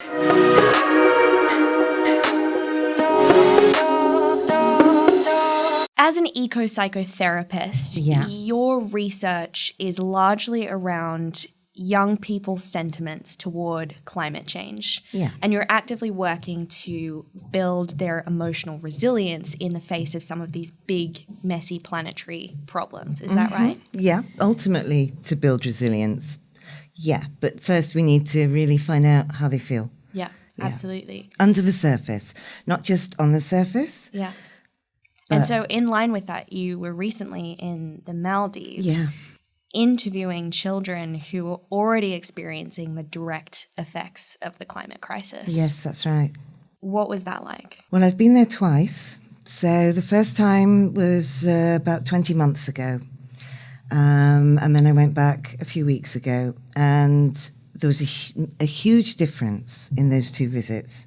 As an eco-psychotherapist, your research is largely around young people's sentiments toward climate change. Yeah. And you're actively working to build their emotional resilience in the face of some of these big, messy planetary problems. Is that right? Yeah, ultimately to build resilience. Yeah, but first we need to really find out how they feel. Yeah, absolutely. Under the surface, not just on the surface. Yeah. And so in line with that, you were recently in the Maldives interviewing children who were already experiencing the direct effects of the climate crisis. Yes, that's right. What was that like? Well, I've been there twice. So the first time was about 20 months ago. And then I went back a few weeks ago. And there was a huge difference in those two visits.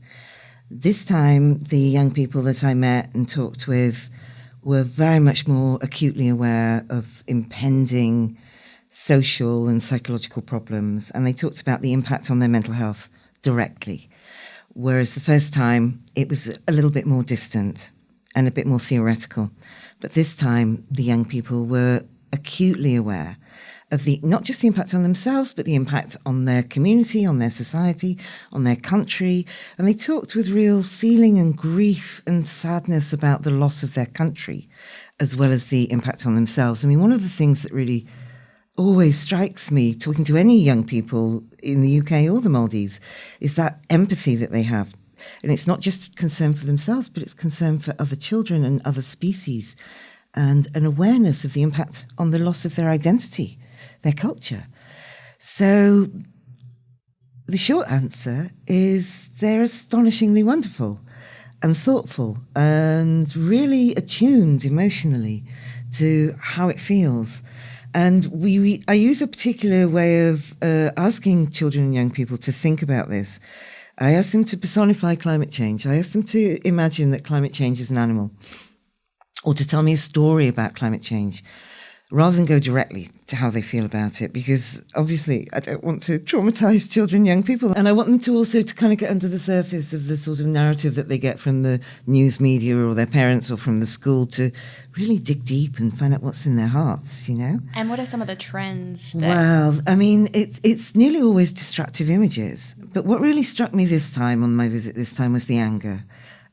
This time, the young people that I met and talked with were very much more acutely aware of impending social and psychological problems, and they talked about the impact on their mental health directly. Whereas the first time, it was a little bit more distant and a bit more theoretical. But this time, the young people were acutely aware of not just the impact on themselves, but the impact on their community, on their society, on their country. And they talked with real feeling and grief and sadness about the loss of their country, as well as the impact on themselves. I mean, one of the things that really always strikes me, talking to any young people in the UK or the Maldives, is that empathy that they have. And it's not just concern for themselves, but it's concern for other children and other species, and an awareness of the impact on the loss of their identity, their culture. So the short answer is they're astonishingly wonderful and thoughtful and really attuned emotionally to how it feels. And I use a particular way of asking children and young people to think about this. I ask them to personify climate change. I ask them to imagine that climate change is an animal, or to tell me a story about climate change, rather than go directly to how they feel about it, because obviously I don't want to traumatize children, young people. And I want them to also to kind of get under the surface of the sort of narrative that they get from the news media or their parents or from the school, to really dig deep and find out what's in their hearts, you know? And what are some of the trends? Well, I mean, it's nearly always destructive images. But what really struck me this time, on my visit this time, was the anger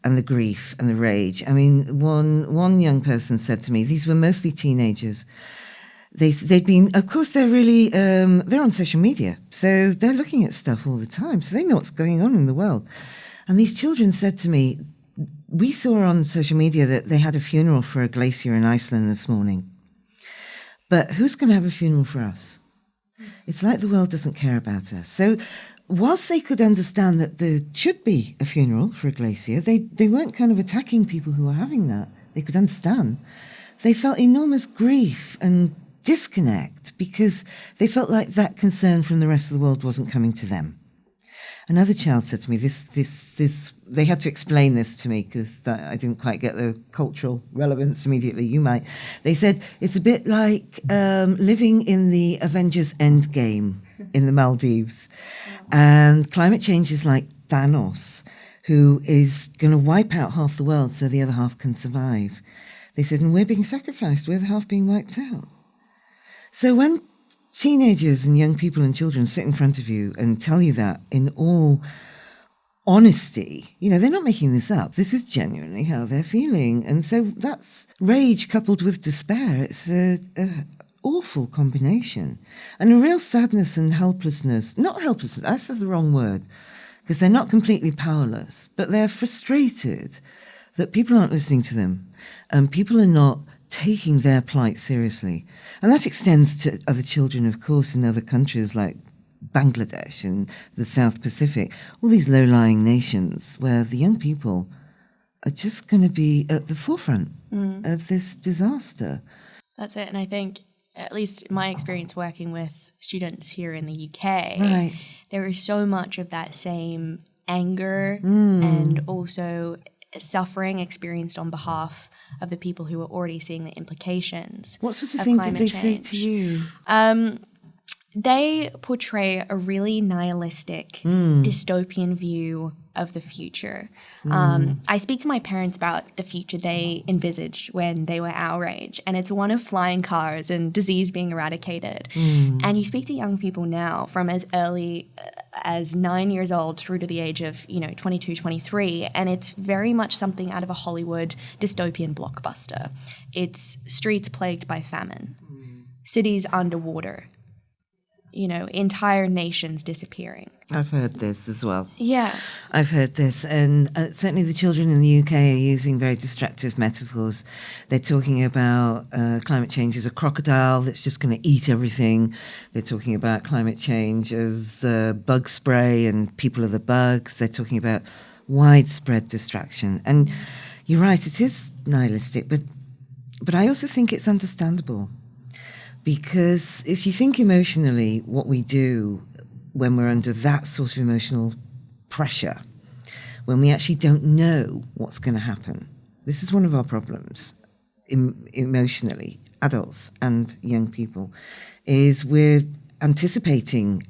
and the grief and the rage. I mean, one young person said to me, these were mostly teenagers. They'd been, of course, they're really, they're on social media. So they're looking at stuff all the time. So they know what's going on in the world. And these children said to me, we saw on social media that they had a funeral for a glacier in Iceland this morning. But who's going to have a funeral for us? It's like the world doesn't care about us. So whilst they could understand that there should be a funeral for a glacier, they weren't kind of attacking people who were having that. They could understand. They felt enormous grief and disconnect because they felt like that concern from the rest of the world wasn't coming to them. Another child said to me, this they had to explain this to me because I didn't quite get the cultural relevance immediately. You might. They said it's a bit like living in the Avengers Endgame in the Maldives. And climate change is like Thanos, who is going to wipe out half the world so the other half can survive. They said, and we're being sacrificed, we're the half being wiped out. So when teenagers and young people and children sit in front of you and tell you that in all honesty, you know, they're not making this up. This is genuinely how they're feeling. And so that's rage coupled with despair. It's a awful combination. And a real sadness and helplessness. Not helplessness, that's the wrong word, because they're not completely powerless, but they're frustrated that people aren't listening to them and people are not taking their plight seriously. And that extends to other children, of course, in other countries like Bangladesh and the South Pacific, all these low-lying nations where the young people are just going to be at the forefront of this disaster. That's it. And I think, at least my experience working with students here in the UK, right, there is so much of that same anger and also suffering experienced on behalf of the people who are already seeing the implications. What sort of thing did they say to you? They portray a really nihilistic, dystopian view of the future. I speak to my parents about the future they envisaged when they were our age, and it's one of flying cars and disease being eradicated. And you speak to young people now from as early as 9 years old through to the age of, 22, 23, and it's very much something out of a Hollywood dystopian blockbuster. It's streets plagued by famine, cities underwater, entire nations disappearing. I've heard this as well. Yeah. I've heard this. And certainly the children in the UK are using very destructive metaphors. They're talking about climate change as a crocodile that's just going to eat everything. They're talking about climate change as bug spray and people are the bugs. They're talking about widespread distraction. And you're right, it is nihilistic, but I also think it's understandable. Because if you think emotionally, what we do when we're under that sort of emotional pressure, when we actually don't know what's going to happen, this is one of our problems emotionally, adults and young people, is we're anticipating,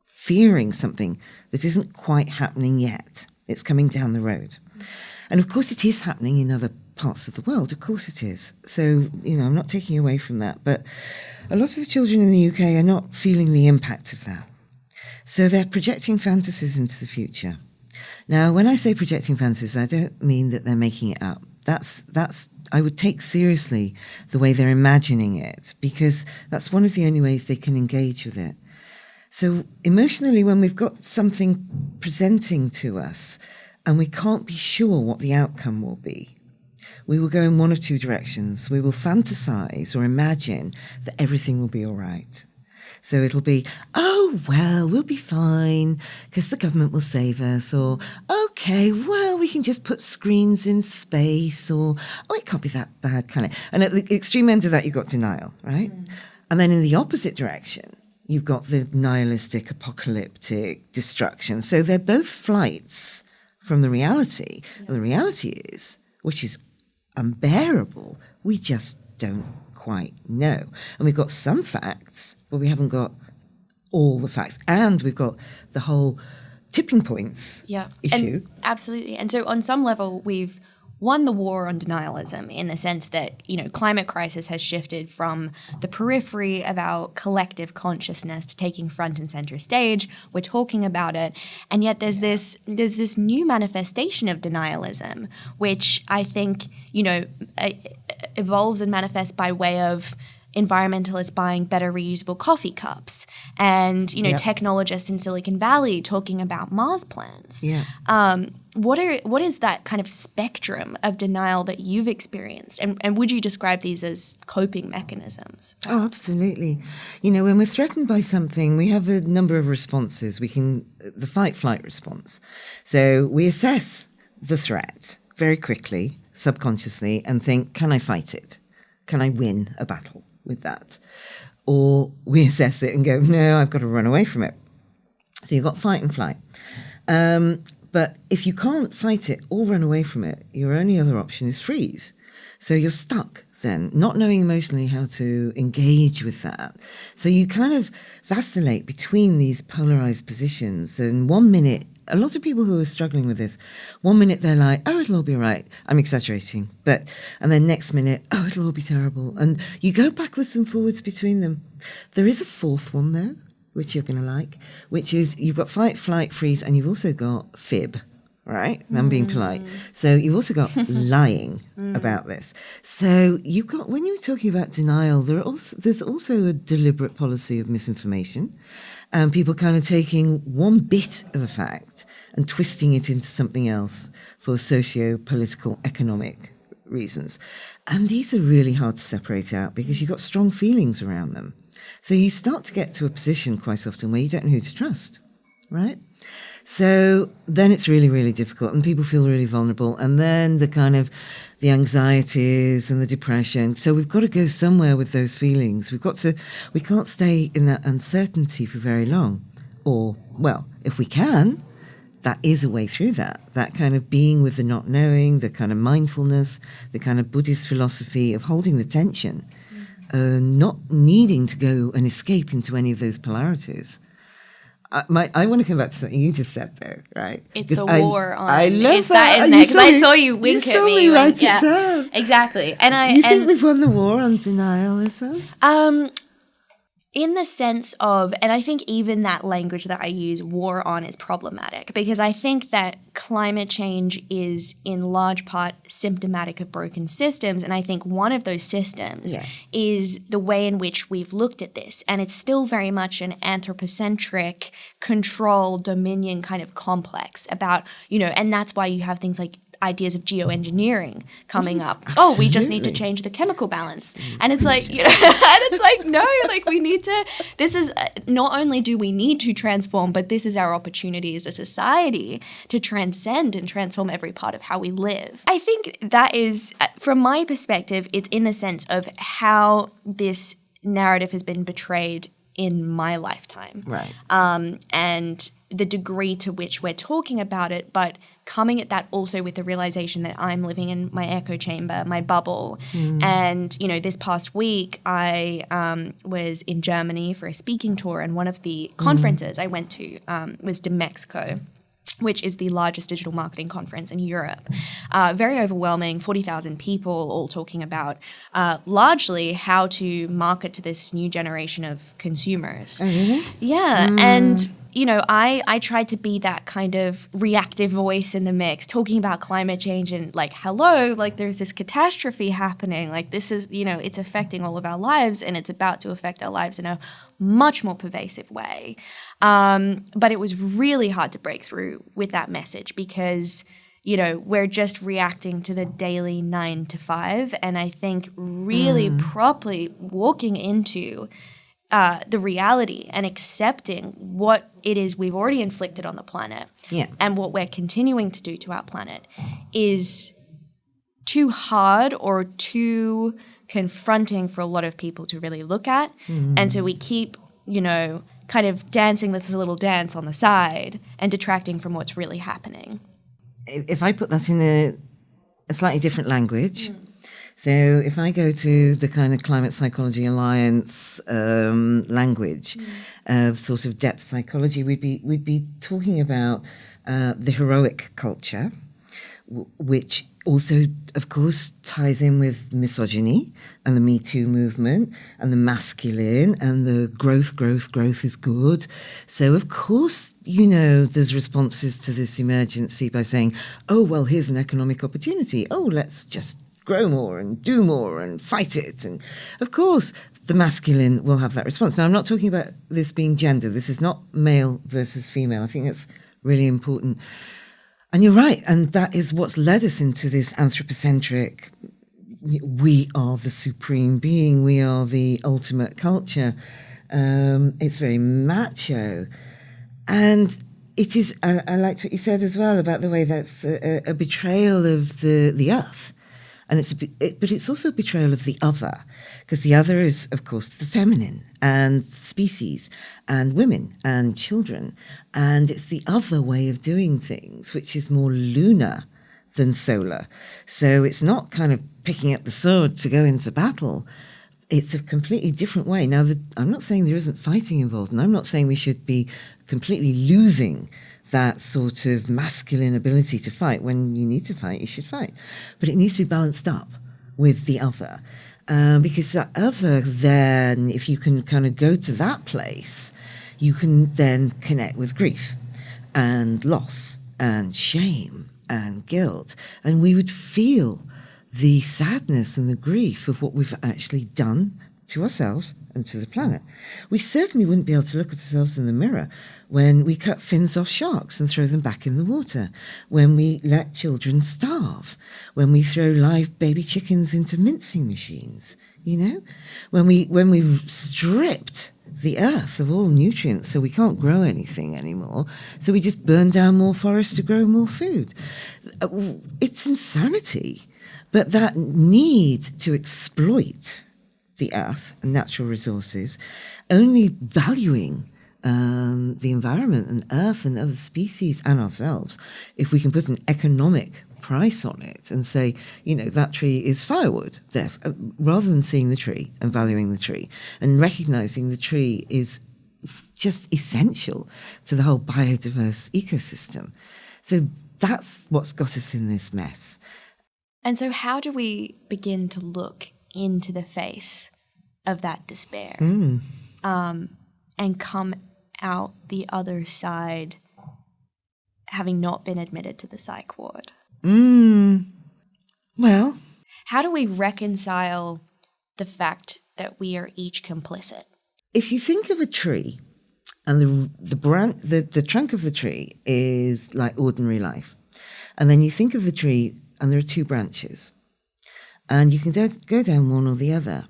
fearing something that isn't quite happening yet. It's coming down the road. And of course it is happening in other parts of the world, of course it is. So, I'm not taking away from that. But a lot of the children in the UK are not feeling the impact of that. So they're projecting fantasies into the future. Now, when I say projecting fantasies, I don't mean that they're making it up. That's I would take seriously the way they're imagining it, because that's one of the only ways they can engage with it. So emotionally, when we've got something presenting to us and we can't be sure what the outcome will be, we will go in one of two directions. We will fantasize or imagine that everything will be all right. So it'll be, oh, well, we'll be fine because the government will save us. Or, okay, well, we can just put screens in space. Or, oh, it can't be that bad, can it? And at the extreme end of that, you've got denial, right? And then in the opposite direction, you've got the nihilistic, apocalyptic destruction. So they're both flights from the reality. And the reality is, which is unbearable, we just don't quite know. And we've got some facts, but we haven't got all the facts. And we've got the whole tipping points issue. And absolutely. And so on some level, we've won the war on denialism in the sense that, climate crisis has shifted from the periphery of our collective consciousness to taking front and center stage. We're talking about it. And yet there's this new manifestation of denialism, which I think, evolves and manifests by way of environmentalists buying better reusable coffee cups and, technologists in Silicon Valley talking about Mars plans. What is that kind of spectrum of denial that you've experienced? And would you describe these as coping mechanisms? Oh, absolutely. When we're threatened by something, we have a number of responses. The fight-flight response. So we assess the threat very quickly, subconsciously, and think, can I fight it? Can I win a battle with that? Or we assess it and go, no, I've got to run away from it. So you've got fight and flight. But if you can't fight it or run away from it, your only other option is freeze. So you're stuck then, not knowing emotionally how to engage with that. So you kind of vacillate between these polarized positions. And 1 minute, a lot of people who are struggling with this, 1 minute they're like, oh, it'll all be all right. I'm exaggerating. And then next minute, oh, it'll all be terrible. And you go backwards and forwards between them. There is a fourth one, though, which you're going to like, which is you've got fight, flight, freeze, and you've also got fib, right? I'm being polite. So you've also got lying about this. So you've got, when you were talking about denial, there's also a deliberate policy of misinformation. And people kind of taking one bit of a fact and twisting it into something else for socio-political, economic reasons. And these are really hard to separate out because you've got strong feelings around them. So you start to get to a position quite often where you don't know who to trust, right? So then it's really, really difficult and people feel really vulnerable. And then the anxieties and the depression. So we've got to go somewhere with those feelings. We can't stay in that uncertainty for very long. Or, well, if we can, that is a way through that kind of being with the not knowing, the kind of mindfulness, the kind of Buddhist philosophy of holding the tension not needing to go and escape into any of those polarities. I want to come back to something you just said, though, right? It's the war on. I love it's that, isn't it? Because I saw you wink at me. You saw me write it down. Exactly. You think we've won the war on denialism? In the sense of, and I think even that language that I use, war on, is problematic, because I think that climate change is in large part symptomatic of broken systems. And I think one of those systems is the way in which we've looked at this. And it's still very much an anthropocentric control, dominion kind of complex about, and that's why you have things like ideas of geoengineering coming up. Absolutely. Oh, we just need to change the chemical balance. And it's like, and it's like, no, like we need to, this is, not only do we need to transform, but this is our opportunity as a society to transcend and transform every part of how we live. I think that is, from my perspective, it's in the sense of how this narrative has been betrayed in my lifetime. Right. And the degree to which we're talking about it, but coming at that also with the realization that I'm living in my echo chamber, my bubble. And, this past week I was in Germany for a speaking tour, and one of the conferences I went to was Mexico, which is the largest digital marketing conference in Europe. Very overwhelming, 40,000 people all talking about largely how to market to this new generation of consumers. Oh, really? Yeah, and I tried to be that kind of reactive voice in the mix, talking about climate change and like, hello, like there's this catastrophe happening. Like this is, it's affecting all of our lives, and it's about to affect our lives in a much more pervasive way. But it was really hard to break through with that message because, we're just reacting to the daily 9 to 5. And I think really properly walking into the reality and accepting what it is we've already inflicted on the planet and what we're continuing to do to our planet is too hard or too confronting for a lot of people to really look at. And so we keep, kind of dancing this little dance on the side and detracting from what's really happening. If I put that in a slightly different language, so if I go to the kind of Climate Psychology Alliance language of sort of depth psychology, we'd be talking about the heroic culture, which also, of course, ties in with misogyny and the Me Too movement and the masculine and the growth is good. So, of course, there's responses to this emergency by saying, oh, well, here's an economic opportunity. Oh, let's just grow more and do more and fight it. And of course, the masculine will have that response. Now, I'm not talking about this being gender. This is not male versus female. I think that's really important. And you're right. And that is what's led us into this anthropocentric, we are the supreme being, we are the ultimate culture. It's very macho. And it is, I liked what you said as well about the way that's a betrayal of the earth. And but it's also a betrayal of the other, because the other is, of course, the feminine and species and women and children. And it's the other way of doing things, which is more lunar than solar. So it's not kind of picking up the sword to go into battle. It's a completely different way. Now, I'm not saying there isn't fighting involved, and I'm not saying we should be completely losing that sort of masculine ability to fight. When you need to fight, you should fight. But it needs to be balanced up with the other. Because that other, then, if you can kind of go to that place, you can then connect with grief and loss and shame and guilt. And we would feel the sadness and the grief of what we've actually done to ourselves and to the planet. We certainly wouldn't be able to look at ourselves in the mirror when we cut fins off sharks and throw them back in the water, when we let children starve, when we throw live baby chickens into mincing machines, when we've stripped the earth of all nutrients so we can't grow anything anymore, so we just burn down more forests to grow more food. It's insanity. But that need to exploit the earth and natural resources, only valuing the environment and Earth and other species and ourselves, if we can put an economic price on it and say, that tree is firewood, rather than seeing the tree and valuing the tree and recognizing the tree is just essential to the whole biodiverse ecosystem. So that's what's got us in this mess. And so how do we begin to look into the face of that despair and come out the other side having not been admitted to the psych ward? Well, how do we reconcile the fact that we are each complicit? If you think of a tree, and the trunk of the tree is like ordinary life, and then you think of the tree, and there are two branches, and you can go down one or the other,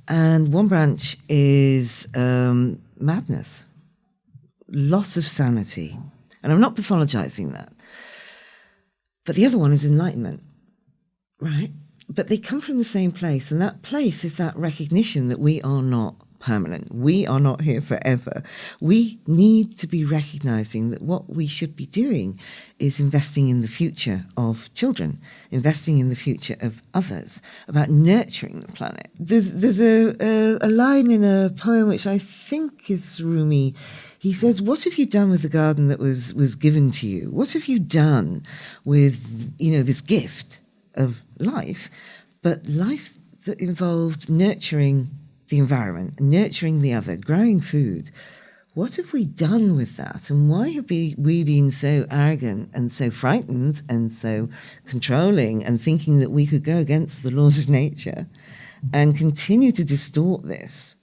and one branch is madness, loss of sanity, and I'm not pathologizing that, but the other one is enlightenment, right? But they come from the same place, and that place is that recognition that we are not permanent. We are not here forever. We need to be recognizing that what we should be doing is investing in the future of children, investing in the future of others, about nurturing the planet. There's a line in a poem which I think is Rumi. He says, what have you done with the garden that was given to you? What have you done with, this gift of life, but life that involved nurturing the environment, nurturing the other, growing food? What have we done with that? And why have we been so arrogant and so frightened and so controlling and thinking that we could go against the laws of nature and continue to distort this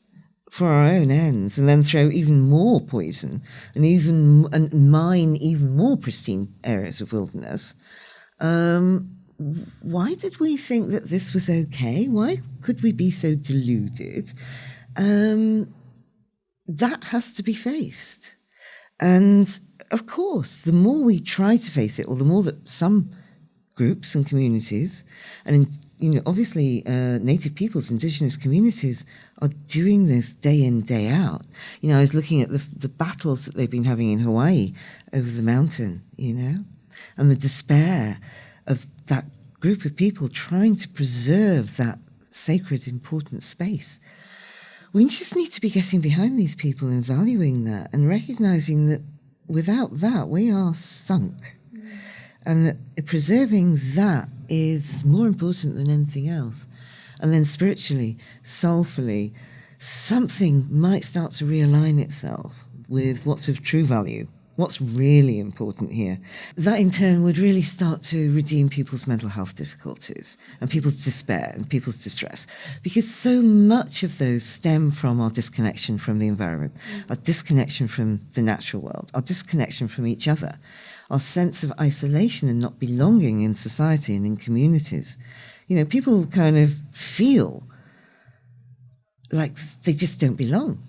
for our own ends and then throw even more poison and mine even more pristine areas of wilderness? Why did we think that this was okay? Why could we be so deluded? That has to be faced. And of course, the more we try to face it, or the more that some groups and communities, and obviously native peoples, indigenous communities, are doing this day in, day out. I was looking at the battles that they've been having in Hawaii over the mountain, and the despair of that group of people trying to preserve that sacred, important space. We just need to be getting behind these people and valuing that and recognizing that without that, we are sunk. And that preserving that is more important than anything else. And then spiritually, soulfully, something might start to realign itself with what's of true value. What's really important here? That in turn would really start to redeem people's mental health difficulties and people's despair and people's distress, because so much of those stem from our disconnection from the environment, our disconnection from the natural world, our disconnection from each other, our sense of isolation and not belonging in society and in communities. People kind of feel like they just don't belong.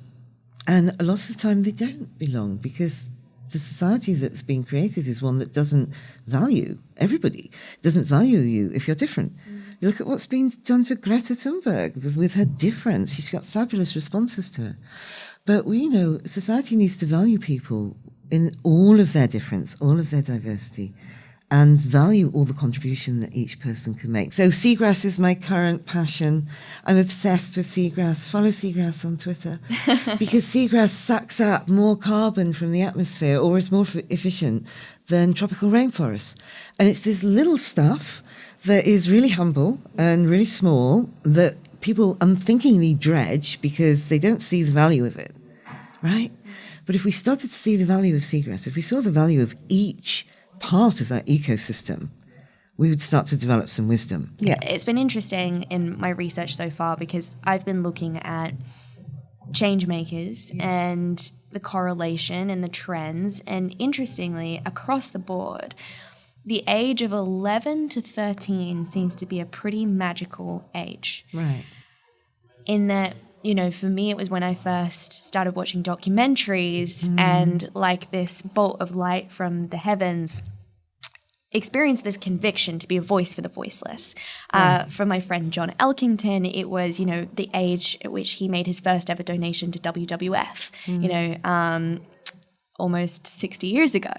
And a lot of the time they don't belong because the society that's being created is one that doesn't value everybody, doesn't value you if you're different. You look at what's been done to Greta Thunberg with her difference. She's got fabulous responses to it. But society needs to value people in all of their difference, all of their diversity, and value all the contribution that each person can make. So seagrass is my current passion. I'm obsessed with seagrass. Follow seagrass on Twitter because seagrass sucks up more carbon from the atmosphere, or is more efficient than tropical rainforests. And it's this little stuff that is really humble and really small that people unthinkingly dredge because they don't see the value of it, right? But if we started to see the value of seagrass, if we saw the value of each part of that ecosystem, we would start to develop some wisdom. Yeah, it's been interesting in my research so far because I've been looking at change makers and the correlation and the trends, and interestingly, across the board, the age of 11 to 13 seems to be a pretty magical age. Right. In that, for me, it was when I first started watching documentaries and like this bolt of light from the heavens experienced this conviction to be a voice for the voiceless. For my friend John Elkington, it was, the age at which he made his first ever donation to WWF, almost 60 years ago.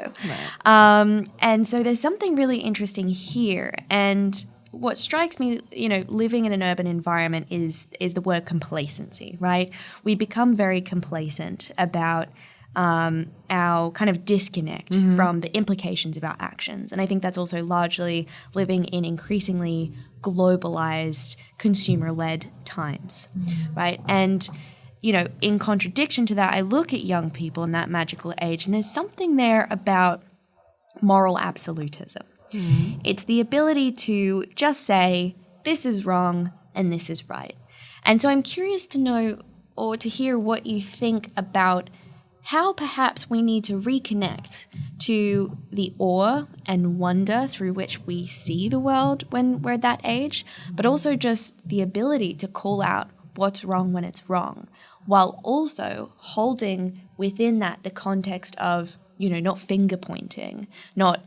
Right. And so there's something really interesting here. And what strikes me, living in an urban environment is the word complacency, right? We become very complacent about our kind of disconnect from the implications of our actions. And I think that's also largely living in increasingly globalized, consumer-led times, right? And, in contradiction to that, I look at young people in that magical age, and there's something there about moral absolutism. It's the ability to just say, this is wrong and this is right. And so I'm curious to know or to hear what you think about how perhaps we need to reconnect to the awe and wonder through which we see the world when we're that age, but also just the ability to call out what's wrong when it's wrong, while also holding within that the context of, not finger pointing, not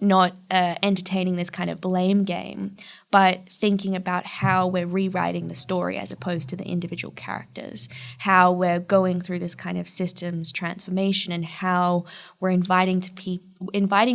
entertaining this kind of blame game, but thinking about how we're rewriting the story as opposed to the individual characters, how we're going through this kind of systems transformation, and how we're inviting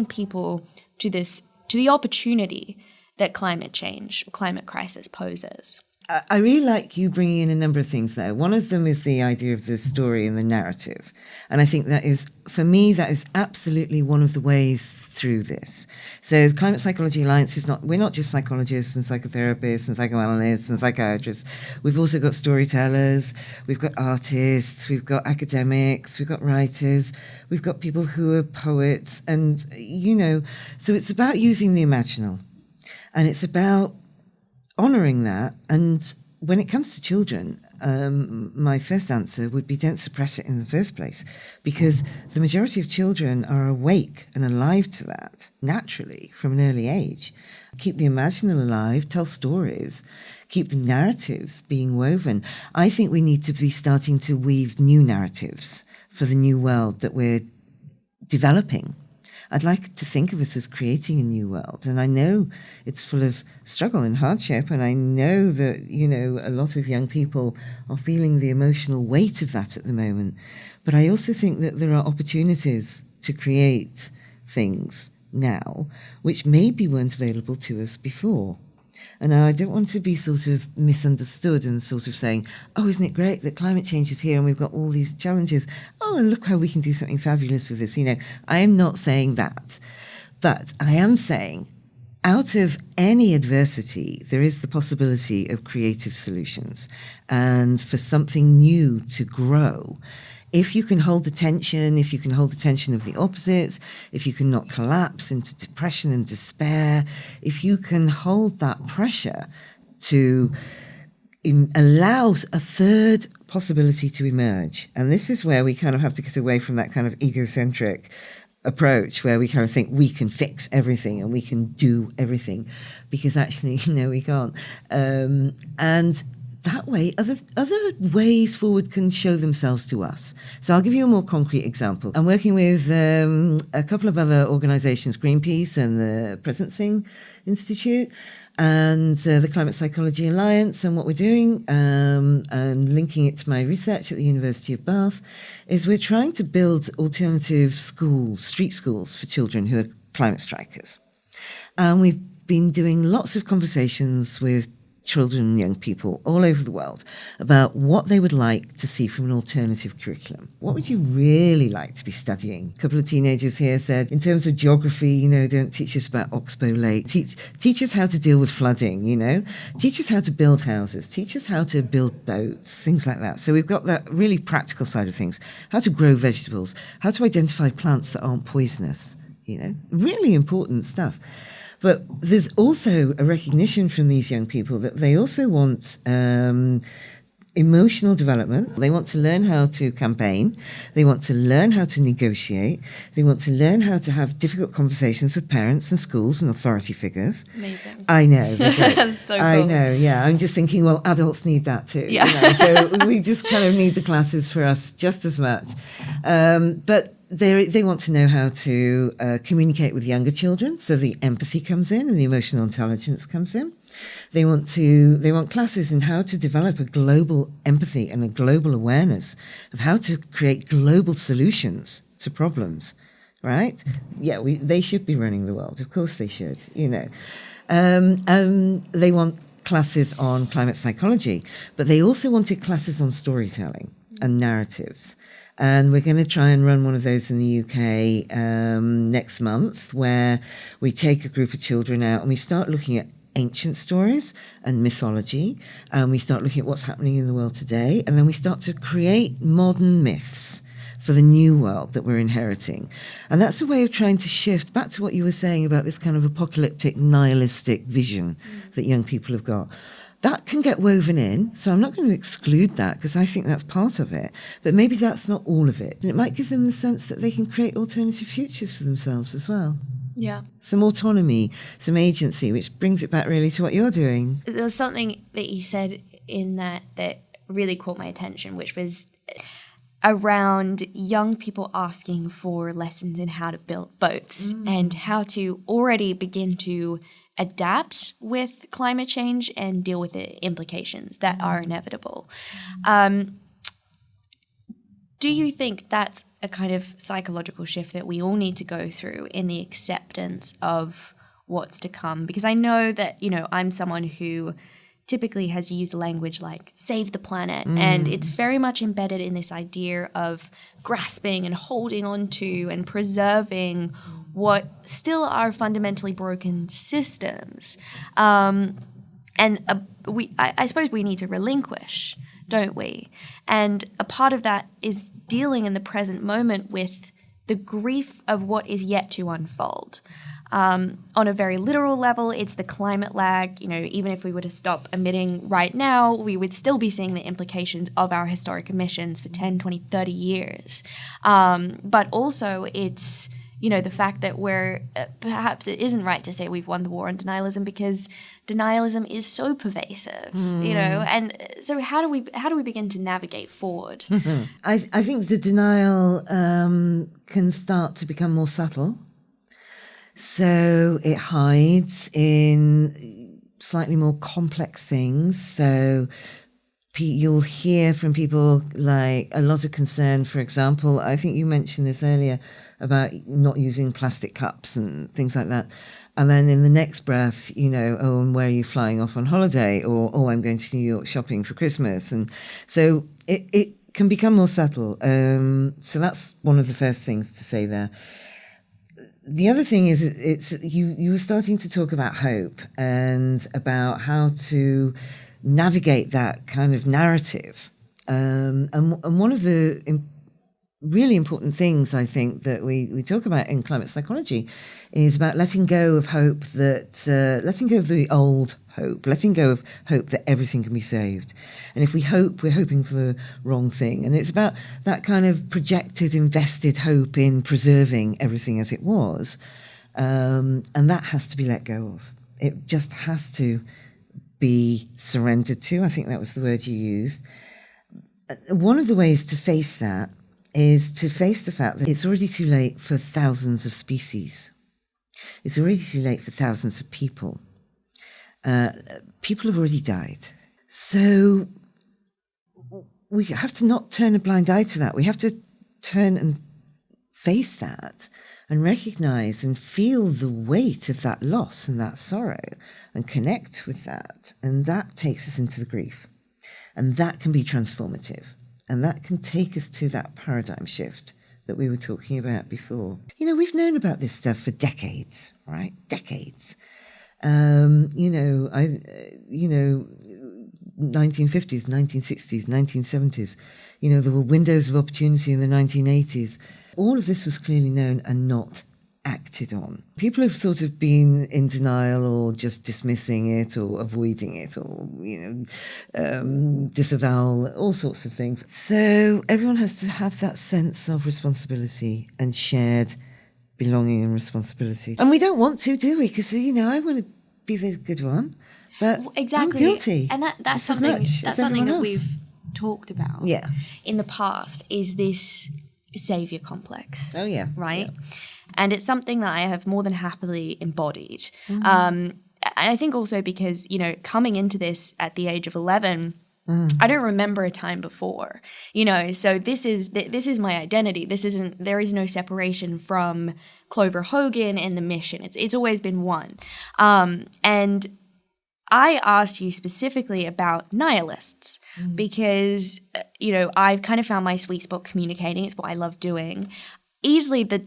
people to the opportunity that climate change, climate crisis poses. I really like you bringing in a number of things there. One of them is the idea of the story and the narrative. And I think that is, for me, that is absolutely one of the ways through this. So the Climate Psychology Alliance we're not just psychologists and psychotherapists and psychoanalysts and psychiatrists. We've also got storytellers, we've got artists, we've got academics, we've got writers, we've got people who are poets. And, so it's about using the imaginal. And it's about honouring that. And when it comes to children, my first answer would be don't suppress it in the first place, because the majority of children are awake and alive to that naturally from an early age. Keep the imaginal alive, tell stories, keep the narratives being woven. I think we need to be starting to weave new narratives for the new world that we're developing. I'd like to think of us as creating a new world. And I know it's full of struggle and hardship. And I know that, a lot of young people are feeling the emotional weight of that at the moment. But I also think that there are opportunities to create things now which maybe weren't available to us before. And I don't want to be sort of misunderstood and sort of saying, oh, isn't it great that climate change is here and we've got all these challenges? Oh, and look how we can do something fabulous with this. I am not saying that. But I am saying out of any adversity, there is the possibility of creative solutions and for something new to grow. If you can hold the tension, if you can hold the tension of the opposites, if you can not collapse into depression and despair, if you can hold that pressure to allow a third possibility to emerge. And this is where we kind of have to get away from that kind of egocentric approach where we kind of think we can fix everything and we can do everything, because actually, no, we can't. And that way, other ways forward can show themselves to us. So I'll give you a more concrete example. I'm working with a couple of other organisations, Greenpeace and the Presencing Institute, and the Climate Psychology Alliance. And what we're doing, and linking it to my research at the University of Bath, is we're trying to build alternative schools, street schools for children who are climate strikers. And we've been doing lots of conversations with children and young people all over the world about what they would like to see from an alternative curriculum. What would you really like to be studying? A couple of teenagers here said, in terms of geography, don't teach us about Oxbow Lake. Teach us how to deal with flooding, Teach us how to build houses. Teach us how to build boats, things like that. So we've got that really practical side of things. How to grow vegetables. How to identify plants that aren't poisonous, Really important stuff. But there's also a recognition from these young people that they also want emotional development. They want to learn how to campaign. They want to learn how to negotiate. They want to learn how to have difficult conversations with parents and schools and authority figures. Amazing. I know. That's so cool. I know, yeah. I'm just thinking, well, adults need that too. Yeah. So we just kind of need the classes for us just as much. But they want to know how to communicate with younger children, so the empathy comes in and the emotional intelligence comes in. They want classes in how to develop a global empathy and a global awareness of how to create global solutions to problems, right? Yeah, they should be running the world. Of course they should, you know. They want classes on climate psychology, but they also wanted classes on storytelling and narratives. And we're going to try and run one of those in the UK next month, where we take a group of children out and we start looking at ancient stories and mythology, and we start looking at what's happening in the world today, and then we start to create modern myths for the new world that we're inheriting. And that's a way of trying to shift back to what you were saying about this kind of apocalyptic, nihilistic vision that young people have got. That can get woven in, so I'm not going to exclude that because I think that's part of it, but maybe that's not all of it. And it might give them the sense that they can create alternative futures for themselves as well. Yeah. Some autonomy, some agency, which brings it back really to what you're doing. There was something that you said in that really caught my attention, which was around young people asking for lessons in how to build boats and how to already begin to adapt with climate change and deal with the implications that are inevitable. Do you think that's a kind of psychological shift that we all need to go through in the acceptance of what's to come? Because I know that, you know, I'm someone who typically has used language like save the planet, and it's very much embedded in this idea of grasping and holding on to and preserving what still are fundamentally broken systems. I suppose we need to relinquish, don't we? And a part of that is dealing in the present moment with the grief of what is yet to unfold. On a very literal level, it's the climate lag. You know, even if we were to stop emitting right now, we would still be seeing the implications of our historic emissions for 10, 20, 30 years. But also it's, you know, the fact that perhaps it isn't right to say we've won the war on denialism because denialism is so pervasive, you know, and so how do we begin to navigate forward? I think the denial can start to become more subtle. So it hides in slightly more complex things. So you'll hear from people like a lot of concern, for example, I think you mentioned this earlier, about not using plastic cups and things like that. And then in the next breath, you know, oh, and where are you flying off on holiday? Or, oh, I'm going to New York shopping for Christmas. And so it can become more subtle. So that's one of the first things to say there. The other thing is you were starting to talk about hope and about how to navigate that kind of narrative. And one of the really important things I think that we talk about in climate psychology is about letting go of hope, letting go of the old hope, letting go of hope that everything can be saved. And if we hope, we're hoping for the wrong thing. And it's about that kind of projected, invested hope in preserving everything as it was. And that has to be let go of. It just has to be surrendered to. I think that was the word you used. One of the ways to face that is to face the fact that it's already too late for thousands of species. It's already too late for thousands of people. People have already died. So we have to not turn a blind eye to that. We have to turn and face that and recognize and feel the weight of that loss and that sorrow and connect with that. And that takes us into the grief. And that can be transformative. And that can take us to that paradigm shift that we were talking about before. You know, we've known about this stuff for decades, right? Decades. 1950s, 1960s, 1970s. You know, there were windows of opportunity in the 1980s. All of this was clearly known and not acted on. People have sort of been in denial or just dismissing it or avoiding it or, disavowal, all sorts of things. So everyone has to have that sense of responsibility and shared belonging and responsibility. And we don't want to, do we? Because, I want to be the good one, but exactly. I'm guilty. And that's something that we've talked about in the past, is this savior complex. Oh, yeah. Right? Yeah. And it's something that I have more than happily embodied. And I think also because, you know, coming into this at the age of 11, I don't remember a time before, you know, so this is my identity. There is no separation from Clover Hogan and the mission. It's always been one. And I asked you specifically about nihilists because, you know, I've kind of found my sweet spot communicating. It's what I love doing. Easily the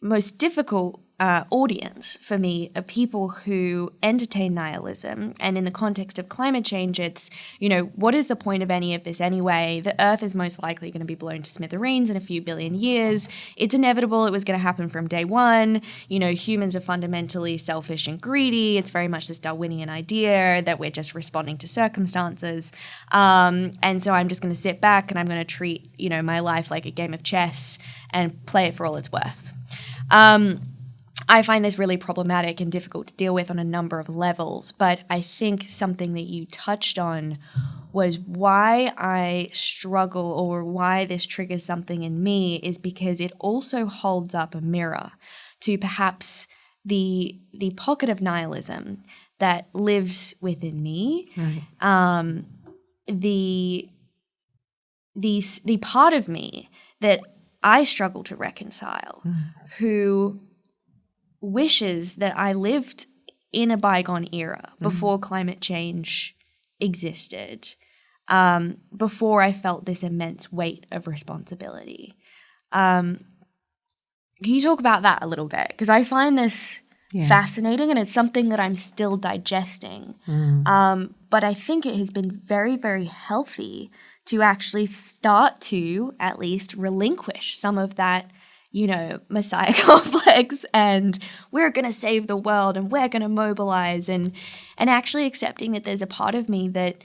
most difficult audience for me are people who entertain nihilism. And in the context of climate change, it's, you know, what is the point of any of this anyway? The Earth is most likely going to be blown to smithereens in a few billion years. It's inevitable. It was going to happen from day one. You know, humans are fundamentally selfish and greedy. It's very much this Darwinian idea that we're just responding to circumstances. And so I'm just going to sit back and I'm going to treat, you know, my life like a game of chess and play it for all it's worth. I find this really problematic and difficult to deal with on a number of levels, but I think something that you touched on was why I struggle or why this triggers something in me is because it also holds up a mirror to perhaps the pocket of nihilism that lives within me, right. The part of me that I struggle to reconcile, who wishes that I lived in a bygone era before climate change existed, before I felt this immense weight of responsibility. Can you talk about that a little bit? Because I find this fascinating and it's something that I'm still digesting. But I think it has been very, very healthy to actually start to at least relinquish some of that, you know, messiah complex and we're going to save the world and we're going to mobilize and actually accepting that there's a part of me that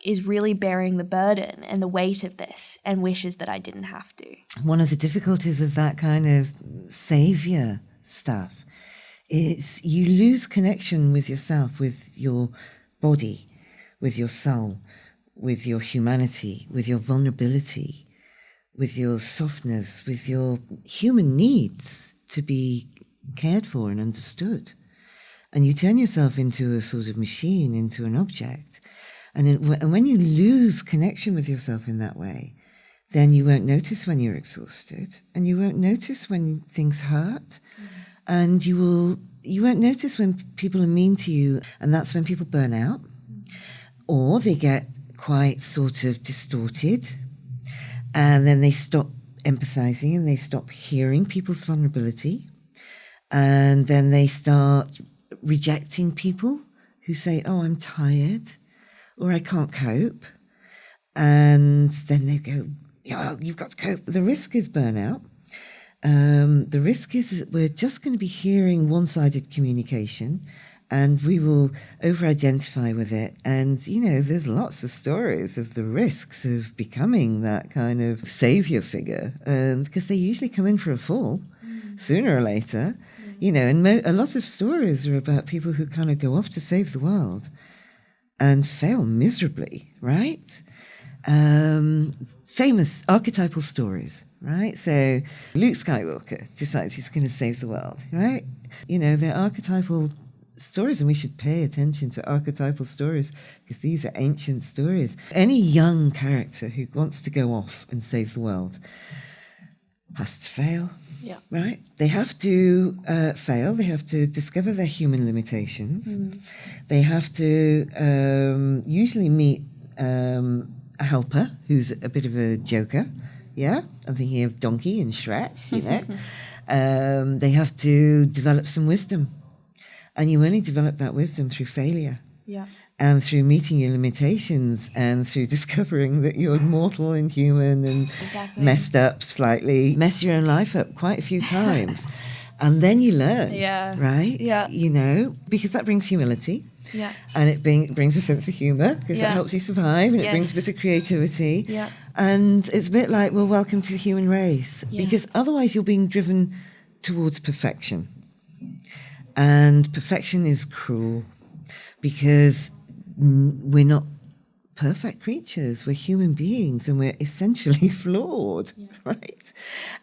is really bearing the burden and the weight of this and wishes that I didn't have to. One of the difficulties of that kind of savior stuff is you lose connection with yourself, with your body, with your soul, with your humanity, with your vulnerability, with your softness, with your human needs to be cared for and understood. And you turn yourself into a sort of machine, into an object. And when you lose connection with yourself in that way, then you won't notice when you're exhausted, and you won't notice when things hurt, and you won't notice when people are mean to you, and that's when people burn out, or they get quite sort of distorted, and then they stop empathizing and they stop hearing people's vulnerability, and then they start rejecting people who say, oh, I'm tired, or I can't cope, and then they go, yeah, you've got to cope. The risk is burnout. The risk is that we're just going to be hearing one-sided communication, and we will over-identify with it. And, you know, there's lots of stories of the risks of becoming that kind of savior figure, because they usually come in for a fall sooner or later, you know, and a lot of stories are about people who kind of go off to save the world and fail miserably, right? Famous archetypal stories, right? So Luke Skywalker decides he's going to save the world, right? You know, they're archetypal stories, and we should pay attention to archetypal stories because these are ancient stories. Any young character who wants to go off and save the world has to fail, right? They have to fail. They have to discover their human limitations. They have to usually meet a helper who's a bit of a joker. Yeah, I'm thinking of Donkey and Shrek, you know. They have to develop some wisdom. And you only develop that wisdom through failure. Yeah. And through meeting your limitations and through discovering that you're mortal and human and messed up slightly, mess your own life up quite a few times. And then you learn, right? Yeah. You know, because that brings humility. Yeah. And it brings a sense of humor because that helps you survive, and it brings a bit of creativity. Yeah. And it's a bit like, well, welcome to the human race, because otherwise you're being driven towards perfection. And perfection is cruel because we're not perfect creatures. We're human beings and we're essentially flawed, right?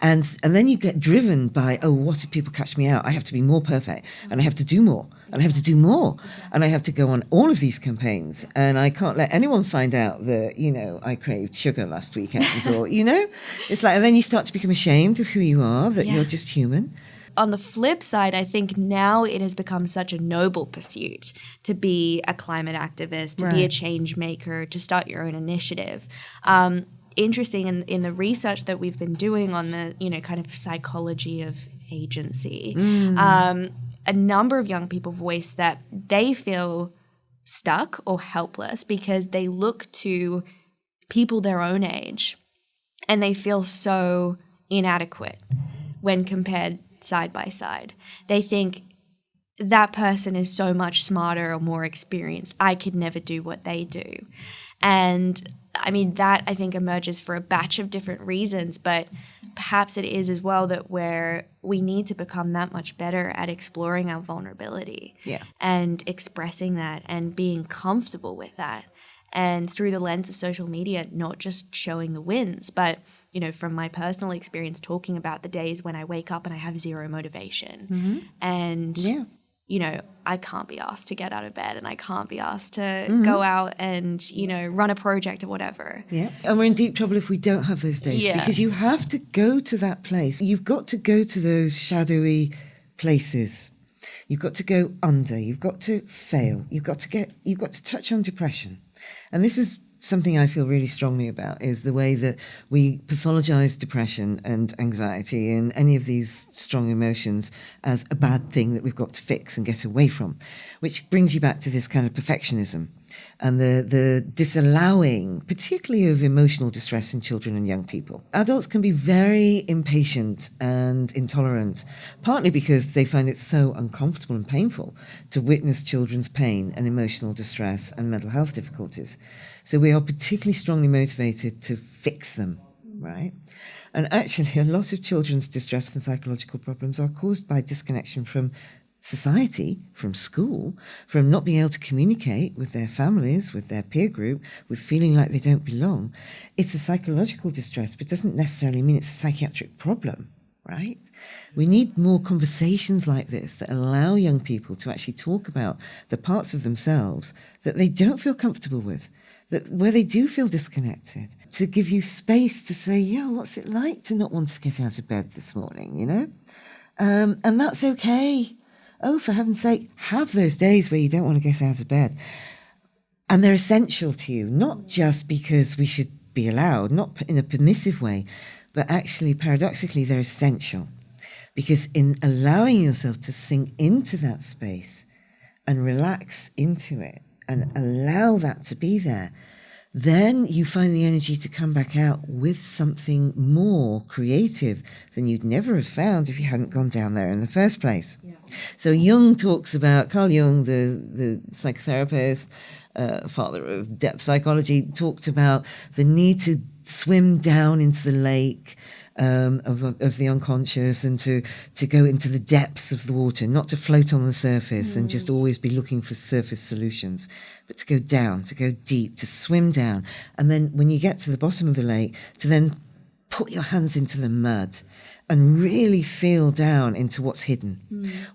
And then you get driven by, oh, what if people catch me out? I have to be more perfect and I have to do more and I have to do more and I have to go on all of these campaigns and I can't let anyone find out that, you know, I craved sugar last weekend or, you know, it's like, and then you start to become ashamed of who you are, that you're just human. On the flip side, I think now it has become such a noble pursuit to be a climate activist, to be a change maker, to start your own initiative. Interesting in the research that we've been doing on the, you know, kind of psychology of agency, a number of young people voice that they feel stuck or helpless because they look to people their own age and they feel so inadequate when compared side by side. They think that person is so much smarter or more experienced. I could never do what they do. And I mean, that I think emerges for a batch of different reasons, but perhaps it is as well that we need to become that much better at exploring our vulnerability and expressing that and being comfortable with that. And through the lens of social media, not just showing the wins, but, you know, from my personal experience, talking about the days when I wake up and I have zero motivation. And, you know, I can't be asked to get out of bed and I can't be asked to go out and, you know, run a project or whatever. Yeah. And we're in deep trouble if we don't have those days because you have to go to that place. You've got to go to those shadowy places. You've got to go under. You've got to fail. You've got to touch on depression. And this is something I feel really strongly about, is the way that we pathologize depression and anxiety and any of these strong emotions as a bad thing that we've got to fix and get away from, which brings you back to this kind of perfectionism and the disallowing, particularly of emotional distress in children and young people. Adults can be very impatient and intolerant, partly because they find it so uncomfortable and painful to witness children's pain and emotional distress and mental health difficulties. So we are particularly strongly motivated to fix them, right? And actually, a lot of children's distress and psychological problems are caused by disconnection from society, from school, from not being able to communicate with their families, with their peer group, with feeling like they don't belong. It's a psychological distress, but it doesn't necessarily mean it's a psychiatric problem, right? We need more conversations like this that allow young people to actually talk about the parts of themselves that they don't feel comfortable with, that where they do feel disconnected, to give you space to say, yeah, what's it like to not want to get out of bed this morning, you know? And that's okay. Oh, for heaven's sake, have those days where you don't want to get out of bed. And they're essential to you, not just because we should be allowed, not in a permissive way, but actually, paradoxically, they're essential. Because in allowing yourself to sink into that space and relax into it and allow that to be there, then you find the energy to come back out with something more creative than you'd never have found if you hadn't gone down there in the first place. Yeah. So Jung talks about, Carl Jung, the psychotherapist, father of depth psychology, talked about the need to swim down into the lake of the unconscious and to go into the depths of the water, not to float on the surface and just always be looking for surface solutions, but to go down, to go deep, to swim down. And then when you get to the bottom of the lake, to then put your hands into the mud and really feel down into what's hidden.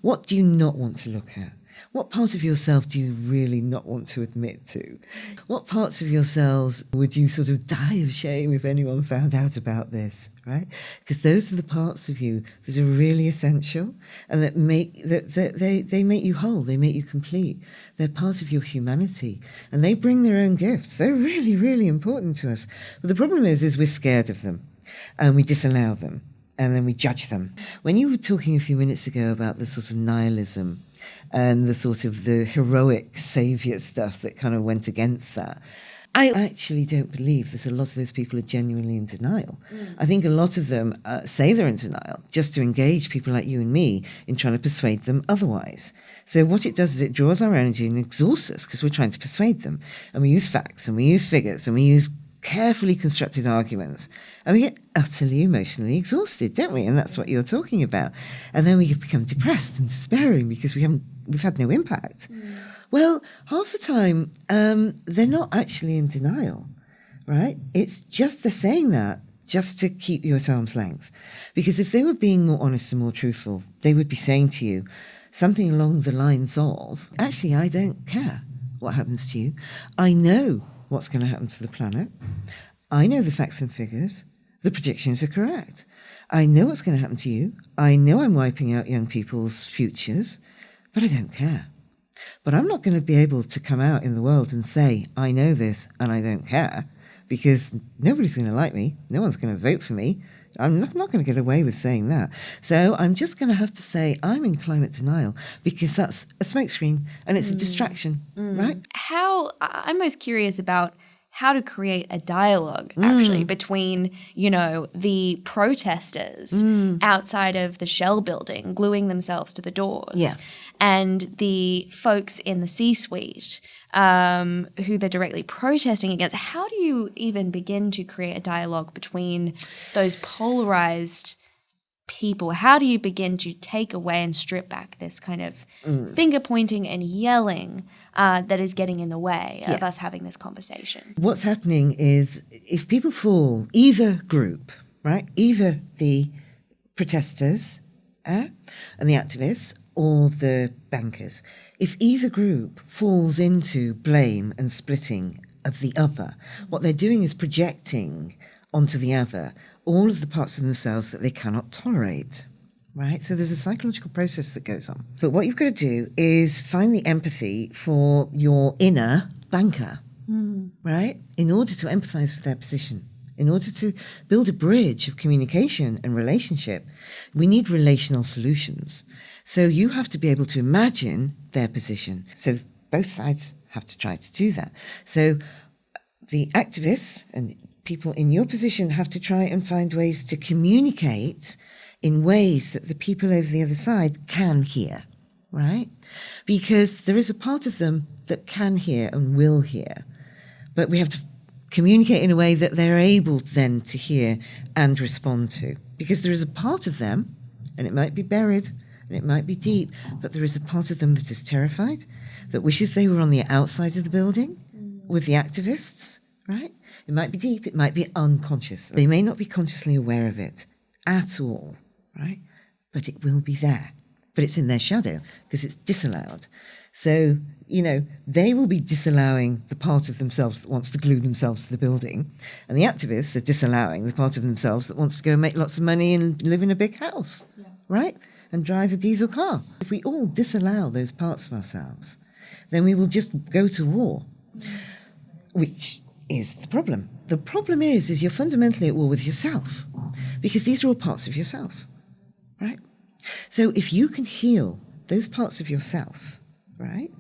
What do you not want to look at? What part of yourself do you really not want to admit to? What parts of yourselves would you sort of die of shame if anyone found out about this, right? Because those are the parts of you that are really essential and that they make you whole, they make you complete. They're part of your humanity and they bring their own gifts. They're really, really important to us. But the problem is we're scared of them and we disallow them and then we judge them. When you were talking a few minutes ago about the sort of nihilism and the sort of the heroic saviour stuff that kind of went against that, I actually don't believe that a lot of those people are genuinely in denial. I think a lot of them say they're in denial just to engage people like you and me in trying to persuade them otherwise. So what it does is it draws our energy and exhausts us because we're trying to persuade them. And we use facts and we use figures and we use carefully constructed arguments, and we get utterly emotionally exhausted, don't we? And that's what you're talking about. And then we become depressed and despairing because we've had no impact. Well, half the time, they're not actually in denial, right? It's just they're saying that just to keep you at arm's length. Because if they were being more honest and more truthful, they would be saying to you something along the lines of, actually, I don't care what happens to you. I know what's going to happen to the planet. I know the facts and figures. The predictions are correct. I know what's going to happen to you. I know I'm wiping out young people's futures, but I don't care. But I'm not going to be able to come out in the world and say, I know this and I don't care, because nobody's going to like me. No one's going to vote for me. I'm not going to get away with saying that. So I'm just going to have to say I'm in climate denial, because that's a smokescreen and it's a distraction, right? I'm most curious about how to create a dialogue, actually, between, the protesters outside of the Shell building gluing themselves to the doors and the folks in the C-suite who they're directly protesting against. How do you even begin to create a dialogue between those polarized people? How do you begin to take away and strip back this kind of finger pointing and yelling that is getting in the way of us having this conversation? What's happening is, if people fall, either group, right, either the protesters and the activists or the bankers, if either group falls into blame and splitting of the other, what they're doing is projecting onto the other all of the parts of themselves that they cannot tolerate, right? So there's a psychological process that goes on. But what you've got to do is find the empathy for your inner banker, right? In order to empathize with their position, in order to build a bridge of communication and relationship, we need relational solutions. So you have to be able to imagine their position. So both sides have to try to do that. So the activists and people in your position have to try and find ways to communicate in ways that the people over the other side can hear, right? Because there is a part of them that can hear and will hear, but we have to communicate in a way that they're able then to hear and respond to. Because there is a part of them, and it might be buried, and it might be deep, but there is a part of them that is terrified, that wishes they were on the outside of the building with the activists, right? It might be deep, it might be unconscious. They may not be consciously aware of it at all, right? But it will be there. But it's in their shadow because it's disallowed. So, they will be disallowing the part of themselves that wants to glue themselves to the building. And the activists are disallowing the part of themselves that wants to go and make lots of money and live in a big house, right? And drive a diesel car. If we all disallow those parts of ourselves, then we will just go to war, which is the problem. The problem is you're fundamentally at war with yourself, because these are all parts of yourself, right? So if you can heal those parts of yourself, right,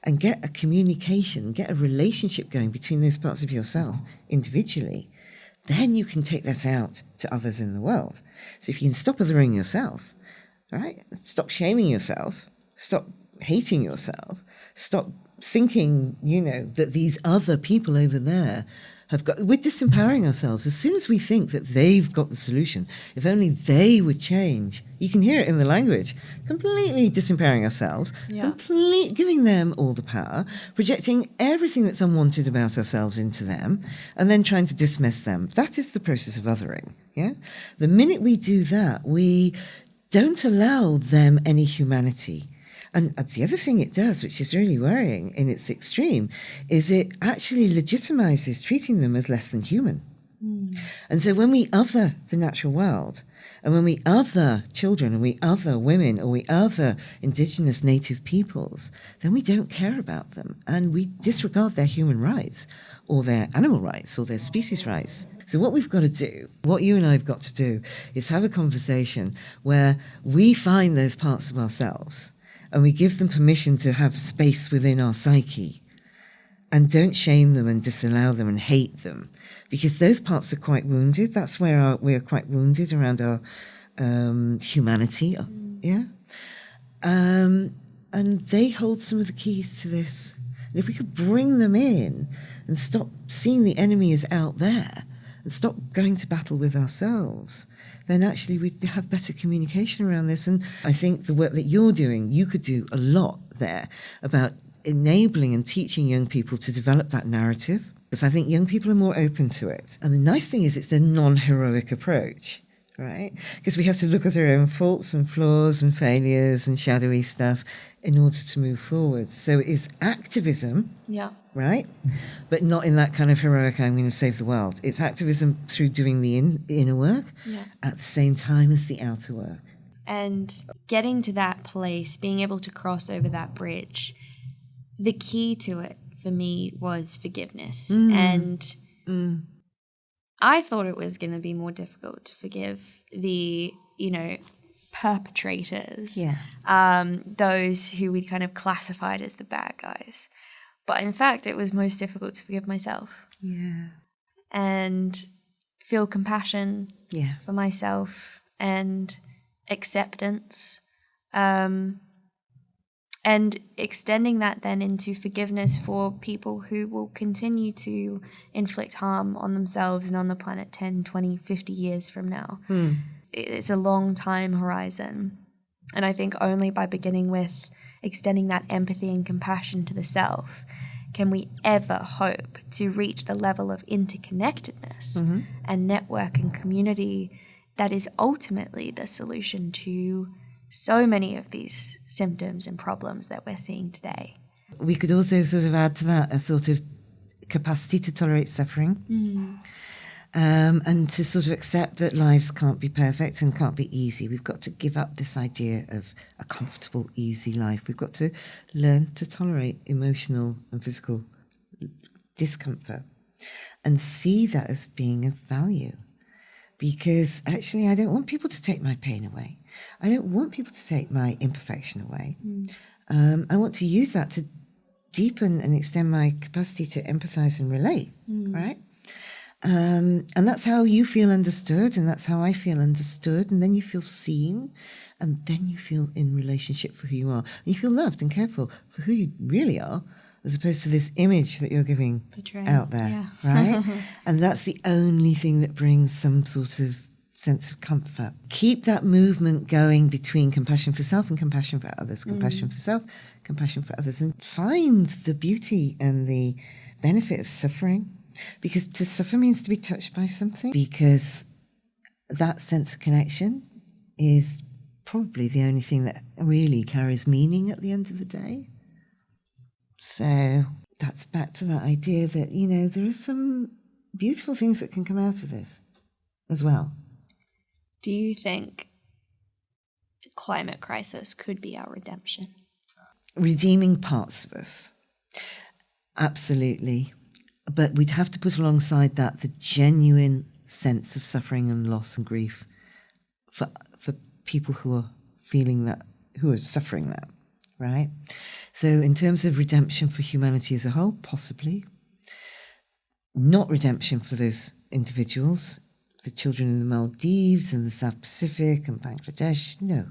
and get a communication, get a relationship going between those parts of yourself individually, then you can take that out to others in the world. So if you can stop othering yourself, right, stop shaming yourself, stop hating yourself, stop thinking, that these other people over there we're disempowering ourselves. As soon as we think that they've got the solution, if only they would change, you can hear it in the language, completely disempowering ourselves, giving them all the power, projecting everything that's unwanted about ourselves into them, and then trying to dismiss them. That is the process of othering, yeah? The minute we do that, we don't allow them any humanity. And the other thing it does, which is really worrying in its extreme, is it actually legitimizes treating them as less than human. And so when we other the natural world, and when we other children, and we other women, or we other indigenous native peoples, then we don't care about them, and we disregard their human rights, or their animal rights, or their species rights. So what we've got to do, what you and I have got to do, is have a conversation where we find those parts of ourselves, and we give them permission to have space within our psyche, and don't shame them and disallow them and hate them, because those parts are quite wounded. That's where we are quite wounded around our humanity, yeah? And they hold some of the keys to this. And if we could bring them in and stop seeing the enemy as out there and stop going to battle with ourselves, then actually we'd have better communication around this. And I think the work that you're doing, you could do a lot there about enabling and teaching young people to develop that narrative, because I think young people are more open to it. And the nice thing is it's a non-heroic approach, right? Because we have to look at our own faults and flaws and failures and shadowy stuff in order to move forward. So it is activism, right? But not in that kind of heroic, I'm going to save the world. It's activism through doing the inner work at the same time as the outer work. And getting to that place, being able to cross over that bridge, the key to it for me was forgiveness. And I thought it was going to be more difficult to forgive the, perpetrators, those who we kind of classified as the bad guys. But in fact, it was most difficult to forgive myself. Yeah. And feel compassion for myself and acceptance. And extending that then into forgiveness for people who will continue to inflict harm on themselves and on the planet 10, 20, 50 years from now. It's a long time horizon. And I think only by beginning with extending that empathy and compassion to the self can we ever hope to reach the level of interconnectedness and network and community that is ultimately the solution to so many of these symptoms and problems that we're seeing today. We could also sort of add to that a sort of capacity to tolerate suffering and to sort of accept that lives can't be perfect and can't be easy. We've got to give up this idea of a comfortable, easy life. We've got to learn to tolerate emotional and physical discomfort and see that as being of value. Because actually, I don't want people to take my pain away. I don't want people to take my imperfection away. I want to use that to deepen and extend my capacity to empathize and relate, right? And that's how you feel understood, and that's how I feel understood, and then you feel seen, and then you feel in relationship for who you are. And you feel loved and cared for who you really are, as opposed to this image that you're giving out there, right? And that's the only thing that brings some sort of sense of comfort. Keep that movement going between compassion for self and compassion for others, compassion for self, compassion for others, and find the beauty and the benefit of suffering. Because to suffer means to be touched by something, because that sense of connection is probably the only thing that really carries meaning at the end of the day. So that's back to that idea that, there are some beautiful things that can come out of this as well. Do you think climate crisis could be our redemption? Redeeming parts of us. Absolutely. But we'd have to put alongside that the genuine sense of suffering and loss and grief for people who are feeling that, who are suffering that, right? So in terms of redemption for humanity as a whole, possibly. Not redemption for those individuals, the children in the Maldives and the South Pacific and Bangladesh, no.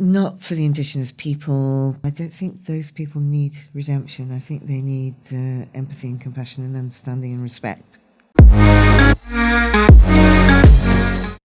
Not for the indigenous people. I don't think those people need redemption. I think they need empathy and compassion and understanding and respect.